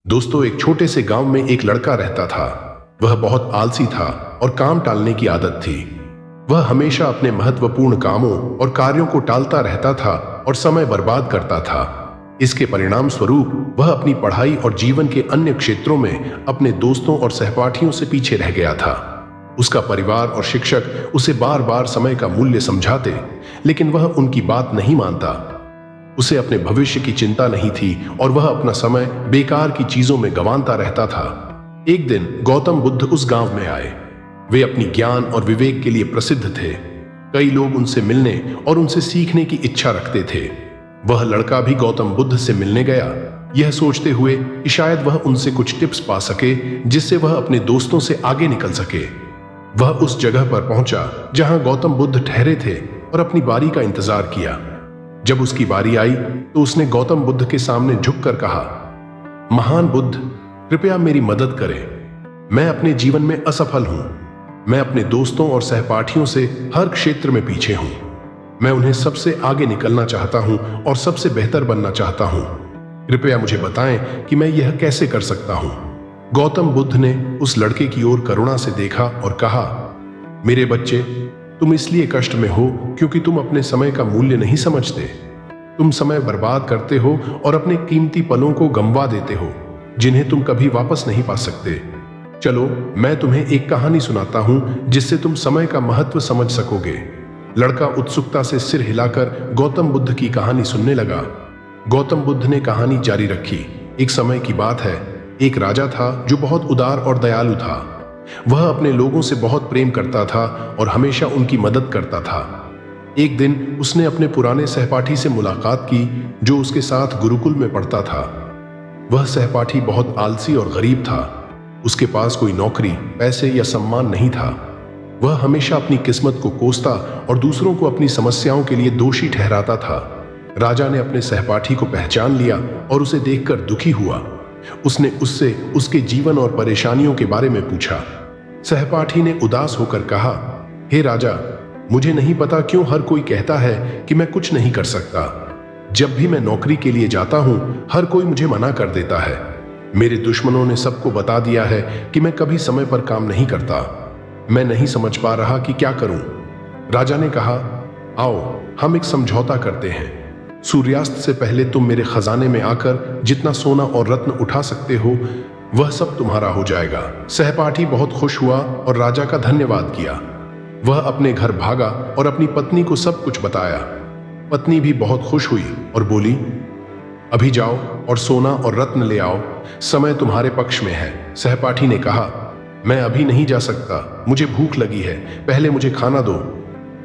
दोस्तों, एक छोटे से गांव में एक लड़का रहता था। वह बहुत आलसी था और काम टालने की आदत थी। वह हमेशा अपने महत्वपूर्ण कामों और कार्यों को टालता रहता था और समय बर्बाद करता था। इसके परिणाम स्वरूप वह अपनी पढ़ाई और जीवन के अन्य क्षेत्रों में अपने दोस्तों और सहपाठियों से पीछे रह गया था। उसका परिवार और शिक्षक उसे बार बार समय का मूल्य समझाते, लेकिन वह उनकी बात नहीं मानता। उसे अपने भविष्य की चिंता नहीं थी और वह अपना समय बेकार की चीजों में गंवाता रहता था। एक दिन गौतम बुद्ध उस गांव में आए। वे अपनी ज्ञान और विवेक के लिए प्रसिद्ध थे। कई लोग उनसे मिलने और उनसे सीखने की इच्छा रखते थे। वह लड़का भी गौतम बुद्ध से मिलने गया, यह सोचते हुए कि शायद वह उनसे कुछ टिप्स पा सके जिससे वह अपने दोस्तों से आगे निकल सके। वह उस जगह पर पहुंचा जहां गौतम बुद्ध ठहरे थे और अपनी बारी का इंतजार किया। जब उसकी बारी आई तो उसने गौतम बुद्ध के सामने झुककर कहा, महान बुद्ध, कृपया मेरी मदद करें। मैं अपने जीवन में असफल हूं। मैं अपने दोस्तों और सहपाठियों से हर क्षेत्र में पीछे हूं। मैं उन्हें सबसे आगे निकलना चाहता हूं और सबसे बेहतर बनना चाहता हूं। कृपया मुझे बताएं कि मैं यह कैसे कर सकता हूं। गौतम बुद्ध ने उस लड़के की ओर करुणा से देखा और कहा, मेरे बच्चे, तुम इसलिए कष्ट में हो क्योंकि तुम अपने समय का मूल्य नहीं समझते। तुम समय बर्बाद करते हो और अपने कीमती पलों को गंवा देते हो, जिन्हें तुम कभी वापस नहीं पा सकते। चलो, मैं तुम्हें एक कहानी सुनाता हूं जिससे तुम समय का महत्व समझ सकोगे। लड़का उत्सुकता से सिर हिलाकर गौतम बुद्ध की कहानी सुनने लगा। गौतम बुद्ध ने कहानी जारी रखी। एक समय की बात है, एक राजा था जो बहुत उदार और दयालु था। वह अपने लोगों से बहुत प्रेम करता था और हमेशा उनकी मदद करता था। एक दिन उसने अपने पुराने सहपाठी से मुलाकात की जो उसके साथ गुरुकुल में पढ़ता था। वह सहपाठी बहुत आलसी और गरीब था। उसके पास कोई नौकरी, पैसे या सम्मान नहीं था। वह हमेशा अपनी किस्मत को कोसता और दूसरों को अपनी समस्याओं के लिए दोषी ठहराता था। राजा ने अपने सहपाठी को पहचान लिया और उसे देखकर दुखी हुआ। उसने उससे उसके जीवन और परेशानियों के बारे में पूछा। सहपाठी ने उदास होकर कहा, हे राजा, मुझे नहीं पता क्यों हर कोई कहता है कि मैं कुछ नहीं कर सकता। जब भी मैं नौकरी के लिए जाता हूं, हर कोई मुझे मना कर देता है। मेरे दुश्मनों ने सबको बता दिया है कि मैं कभी समय पर काम नहीं करता। मैं नहीं समझ पा रहा कि क्या करूं। राजा ने कहा, आओ हम एक समझौता करते हैं। सूर्यास्त से पहले तुम मेरे खजाने में आकर जितना सोना और रत्न उठा सकते हो, वह सब तुम्हारा हो जाएगा। सहपाठी बहुत खुश हुआ और राजा का धन्यवाद किया। वह अपने घर भागा और अपनी पत्नी को सब कुछ बताया। पत्नी भी बहुत खुश हुई और बोली, अभी जाओ और सोना और रत्न ले आओ, समय तुम्हारे पक्ष में है। सहपाठी ने कहा, मैं अभी नहीं जा सकता, मुझे भूख लगी है, पहले मुझे खाना दो।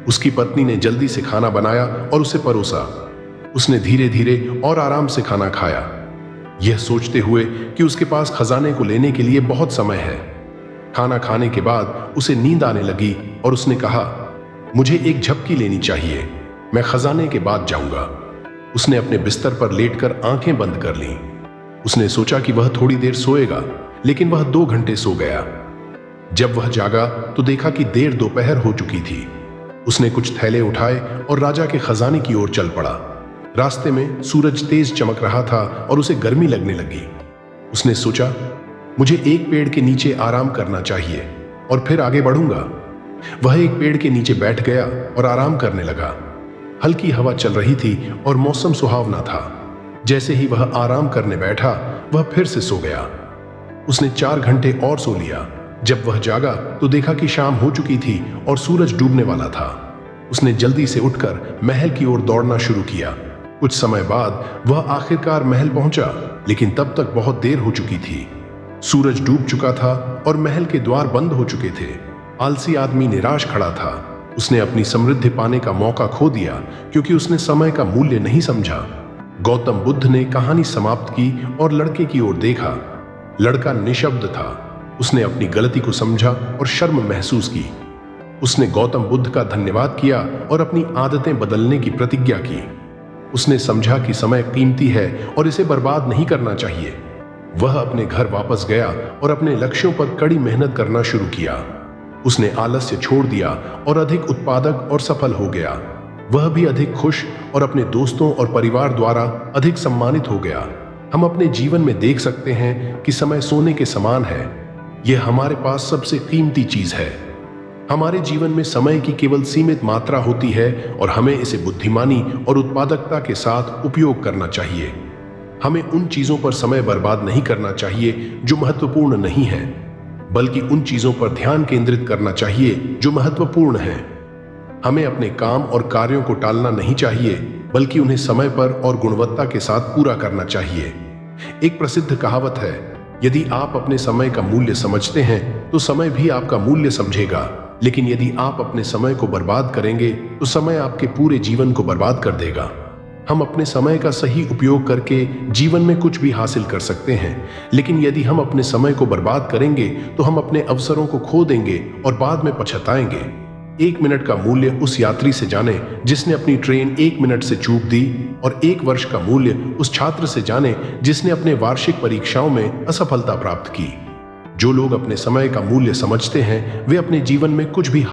उसकी पत्नी ने जल्दी से खाना बनाया और उसे परोसा। उसने धीरे धीरे और आराम से खाना खाया, यह सोचते हुए कि उसके पास खजाने को लेने के लिए बहुत समय है। खाना खाने के बाद उसे नींद आने लगी और उसने कहा, मुझे एक झपकी लेनी चाहिए, मैं खजाने के बाद जाऊंगा। उसने अपने बिस्तर पर लेटकर आंखें बंद कर लीं। उसने सोचा कि वह थोड़ी देर सोएगा, लेकिन वह 2 घंटे सो गया। जब वह जागा तो देखा कि देर दोपहर हो चुकी थी। उसने कुछ थैले उठाए और राजा के खजाने की ओर चल पड़ा। रास्ते में सूरज तेज चमक रहा था और उसे गर्मी लगने लगी। उसने सोचा, मुझे एक पेड़ के नीचे आराम करना चाहिए और फिर आगे बढ़ूंगा। वह एक पेड़ के नीचे बैठ गया और आराम करने लगा। हल्की हवा चल रही थी और मौसम सुहावना था। जैसे ही वह आराम करने बैठा, वह फिर से सो गया। उसने 4 घंटे और सो लिया। जब वह जागा तो देखा कि शाम हो चुकी थी और सूरज डूबने वाला था। उसने जल्दी से उठकर महल की ओर दौड़ना शुरू किया। कुछ समय बाद वह आखिरकार महल पहुंचा, लेकिन तब तक बहुत देर हो चुकी थी। सूरज डूब चुका था और महल के द्वार बंद हो चुके थे। आलसी आदमी निराश खड़ा था। उसने अपनी समृद्धि पाने का मौका खो दिया क्योंकि उसने समय का मूल्य नहीं समझा। गौतम बुद्ध ने कहानी समाप्त की और लड़के की ओर देखा। लड़का निशब्द था। उसने अपनी गलती को समझा और शर्म महसूस की। उसने गौतम बुद्ध का धन्यवाद किया और अपनी आदतें बदलने की प्रतिज्ञा की। उसने समझा कि समय कीमती है और इसे बर्बाद नहीं करना चाहिए। वह अपने घर वापस गया और अपने लक्ष्यों पर कड़ी मेहनत करना शुरू किया। उसने आलस्य छोड़ दिया और अधिक उत्पादक और सफल हो गया। वह भी अधिक खुश और अपने दोस्तों और परिवार द्वारा अधिक सम्मानित हो गया। हम अपने जीवन में देख सकते हैं कि समय सोने के समान है। यह हमारे पास सबसे कीमती चीज है। हमारे जीवन में समय की केवल सीमित मात्रा होती है और हमें इसे बुद्धिमानी और उत्पादकता के साथ उपयोग करना चाहिए। हमें उन चीजों पर समय बर्बाद नहीं करना चाहिए जो महत्वपूर्ण नहीं है, बल्कि उन चीजों पर ध्यान केंद्रित करना चाहिए जो महत्वपूर्ण है। हमें अपने काम और कार्यों को टालना नहीं चाहिए, बल्कि उन्हें समय पर और गुणवत्ता के साथ पूरा करना चाहिए। एक प्रसिद्ध कहावत है, यदि आप अपने समय का मूल्य समझते हैं तो समय भी आपका मूल्य समझेगा, लेकिन यदि आप अपने समय को बर्बाद करेंगे तो समय आपके पूरे जीवन को बर्बाद कर देगा। हम अपने समय का सही उपयोग करके जीवन में कुछ भी हासिल कर सकते हैं, लेकिन यदि हम अपने समय को बर्बाद करेंगे तो हम अपने अवसरों को खो देंगे और बाद में पछताएंगे। 1 मिनट का मूल्य उस यात्री से जाने जिसने अपनी ट्रेन 1 मिनट से चूक दी, और 1 वर्ष का मूल्य उस छात्र से जाने जिसने अपने वार्षिक परीक्षाओं में असफलता प्राप्त की। जो लोग अपने समय का मूल्य समझते हैं वे अपने जीवन में कुछ भी